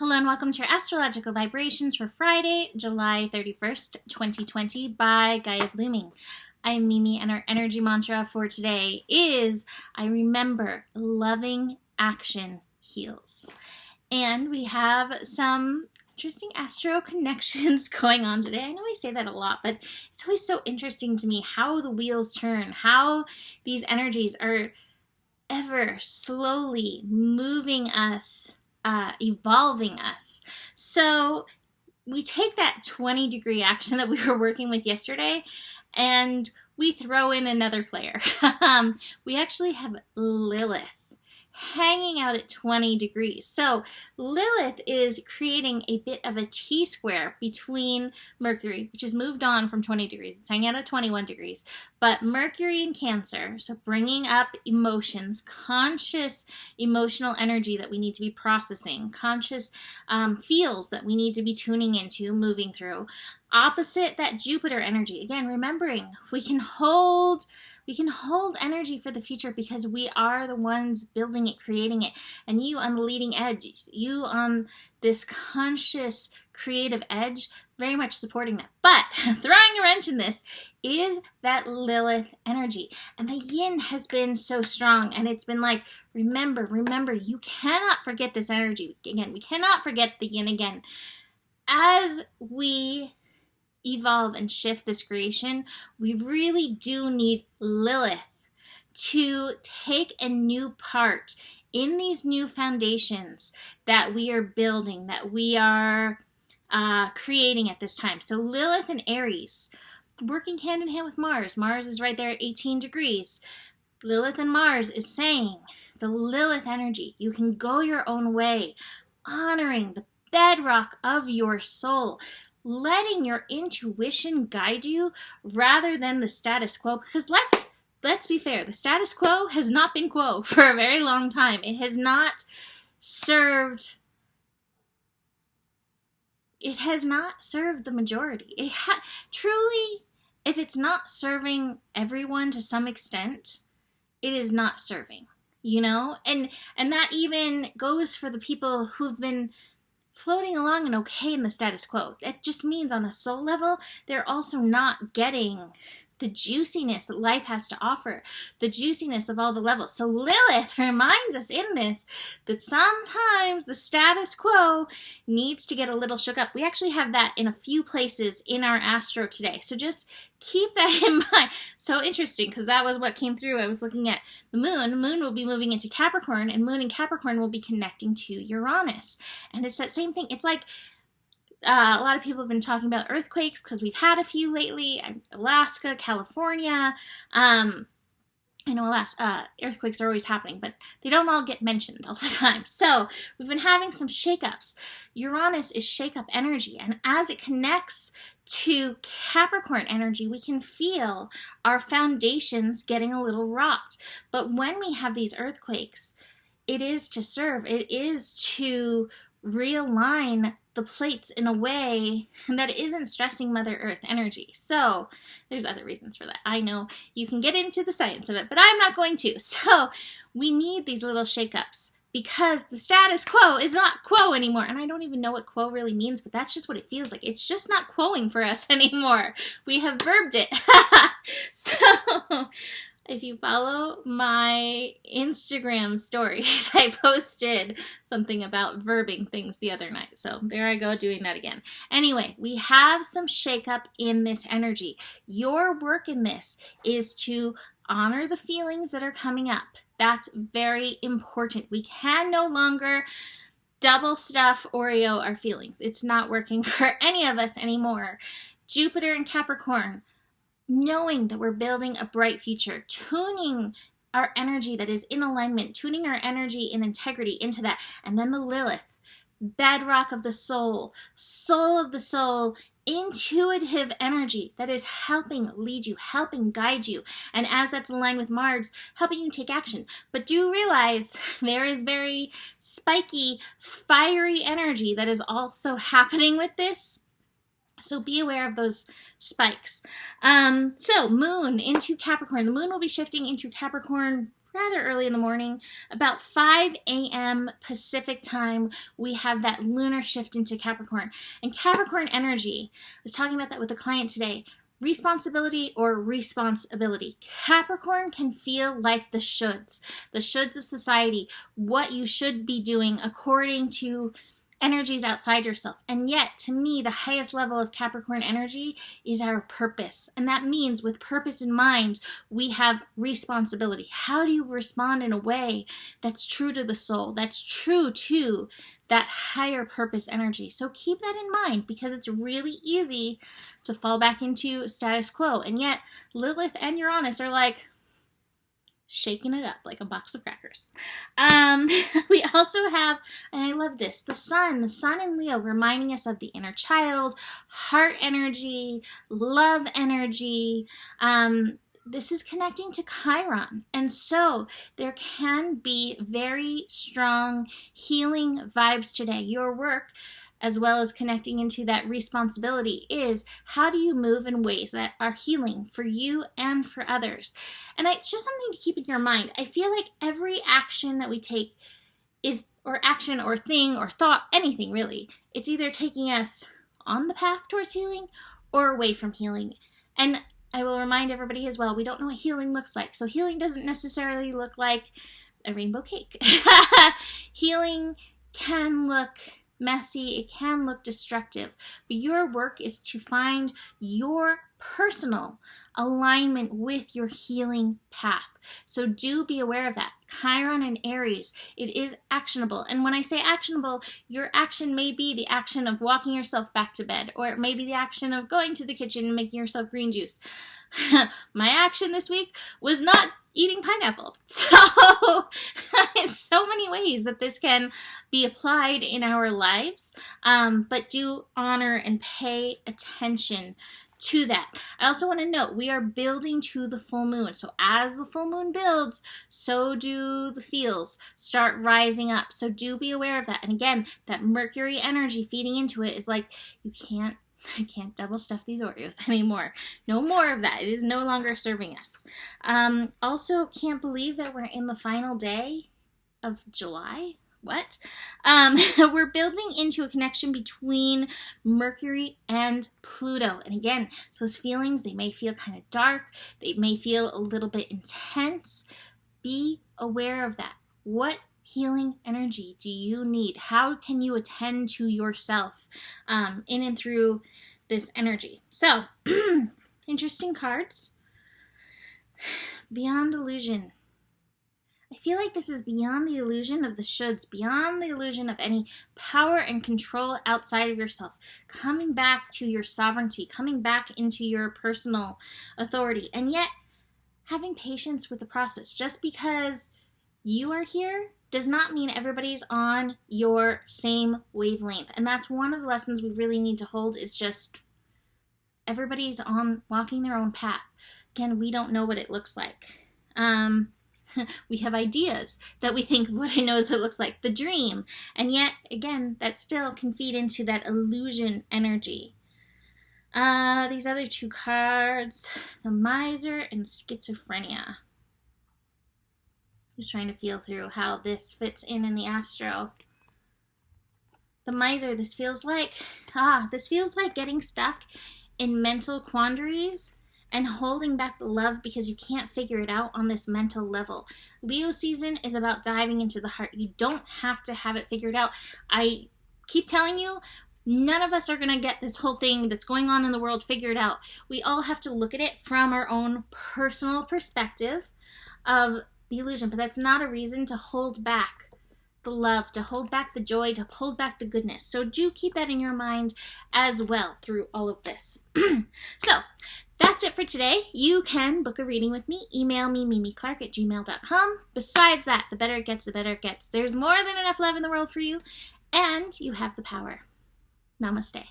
Hello and welcome to your astrological vibrations for Friday, July 31st, 2020 by Gaia Blooming. I'm Mimi and our energy mantra for today is I remember loving action heals. And we have some interesting astro connections going on today. I know I say that a lot, but it's always so interesting to me how the wheels turn, how these energies are ever slowly moving us, evolving us. So we take that 20-degree action that we were working with yesterday and we throw in another player. We actually have Lilith hanging out at 20 degrees. So Lilith is creating a bit of a T-square between Mercury, which has moved on from 20 degrees. It's hanging out at 21 degrees. But Mercury in Cancer, so bringing up emotions, conscious emotional energy that we need to be processing, conscious feels that we need to be tuning into, moving through. Opposite that Jupiter energy. Again, remembering we can hold energy for the future because we are the ones building it, creating it. And you on the leading edge, you on this conscious creative edge, very much supporting that. But throwing a wrench in this is that Lilith energy. And the yin has been so strong. And it's been like, remember, you cannot forget this energy. Again, we cannot forget the yin again. As we evolve and shift this creation, we really do need Lilith to take a new part in these new foundations that we are building, that we are creating at this time. So Lilith and Aries, working hand in hand with Mars. Mars is right there at 18 degrees. Lilith and Mars is saying, the Lilith energy, you can go your own way, honoring the bedrock of your soul, letting your intuition guide you rather than the status quo. Because let's be fair, the status quo has not been quo for a very long time. It has not served the majority. Truly, if it's not serving everyone to some extent, it is not serving, and that even goes for the people who've been floating along and okay in the status quo. That just means on a soul level, they're also not getting the juiciness that life has to offer, the juiciness of all the levels. So Lilith reminds us in this that sometimes the status quo needs to get a little shook up. We actually have that in a few places in our astro today. So just keep that in mind. So interesting, because that was what came through. I was looking at the moon. The moon will be moving into Capricorn, and moon in Capricorn will be connecting to Uranus. And it's that same thing. It's like a lot of people have been talking about earthquakes because we've had a few lately. Alaska, California. I know earthquakes are always happening, but they don't all get mentioned all the time. So we've been having some shakeups. Uranus is shakeup energy, and as it connects to Capricorn energy, we can feel our foundations getting a little rocked. But when we have these earthquakes, it is to serve. It is to realign the plates in a way that isn't stressing Mother Earth energy. So there's other reasons for that. I know you can get into the science of it, but I'm not going to. So we need these little shakeups because the status quo is not quo anymore. And I don't even know what quo really means, but that's just what it feels like. It's just not quoing for us anymore. We have verbed it. So if you follow my Instagram stories, I posted something about verbing things the other night. So there I go doing that again. Anyway, we have some shakeup in this energy. Your work in this is to honor the feelings that are coming up. That's very important. We can no longer double stuff Oreo our feelings. It's not working for any of us anymore. Jupiter and Capricorn, knowing that we're building a bright future, tuning our energy that is in alignment, tuning our energy in integrity into that. And then the Lilith, bedrock of the soul of the soul, intuitive energy that is helping lead you, helping guide you. And as that's aligned with Mars, helping you take action. But do realize there is very spiky, fiery energy that is also happening with this. So be aware of those spikes. So moon into Capricorn. The moon will be shifting into Capricorn rather early in the morning. About 5 a.m. Pacific time, we have that lunar shift into Capricorn. And Capricorn energy, I was talking about that with a client today, responsibility or responsibility. Capricorn can feel like the shoulds of society, what you should be doing according to energies outside yourself. And yet, to me, the highest level of Capricorn energy is our purpose. And that means with purpose in mind, we have responsibility. How do you respond in a way that's true to the soul, that's true to that higher purpose energy? So keep that in mind, because it's really easy to fall back into status quo. And yet, Lilith and Uranus are like, shaking it up like a box of crackers. We also have, and I love this, the sun in Leo, reminding us of the inner child, heart energy, love energy. This is connecting to Chiron. And so there can be very strong healing vibes today. Your work, as well as connecting into that responsibility, is how do you move in ways that are healing for you and for others? And it's just something to keep in your mind. I feel like every action that we take is, or action or thing or thought, anything really, it's either taking us on the path towards healing or away from healing. And I will remind everybody as well, we don't know what healing looks like. So healing doesn't necessarily look like a rainbow cake. Healing can look messy, it can look destructive, but your work is to find your personal alignment with your healing path. So do be aware of that. Chiron and Aries, it is actionable. And when I say actionable, your action may be the action of walking yourself back to bed, or it may be the action of going to the kitchen and making yourself green juice. My action this week was not eating pineapple. So in so many ways that this can be applied in our lives, but do honor and pay attention to that. I also want to note, we are building to the full moon. So as the full moon builds, so do the feels start rising up. So do be aware of that. And again, that Mercury energy feeding into it is like, I can't double stuff these Oreos anymore. No more of that. It is no longer serving us. Also, can't believe that we're in the final day of July. What? We're building into a connection between Mercury and Pluto. And again, so those feelings, they may feel kind of dark. They may feel a little bit intense. Be aware of that. What healing energy do you need? How can you attend to yourself in and through this energy? So, interesting cards. Beyond illusion. I feel like this is beyond the illusion of the shoulds, beyond the illusion of any power and control outside of yourself, coming back to your sovereignty, coming back into your personal authority, and yet having patience with the process. Just because you are here does not mean everybody's on your same wavelength. And that's one of the lessons we really need to hold, is just everybody's on walking their own path. Again, we don't know what it looks like. We have ideas that we think what I know is it looks like, the dream. And yet, again, that still can feed into that illusion energy. These other two cards, the Miser and Schizophrenia. Just trying to feel through how this fits in the astro. The Miser, this feels like getting stuck in mental quandaries and holding back the love because you can't figure it out on this mental level. Leo season is about diving into the heart. You don't have to have it figured out. I keep telling you, none of us are going to get this whole thing that's going on in the world figured out. We all have to look at it from our own personal perspective of the illusion, but that's not a reason to hold back the love, to hold back the joy, to hold back the goodness. So do keep that in your mind as well through all of this. So that's it for today. You can book a reading with me. Email me, mimiclark@gmail.com. Besides that, the better it gets, the better it gets. There's more than enough love in the world for you, and you have the power. Namaste.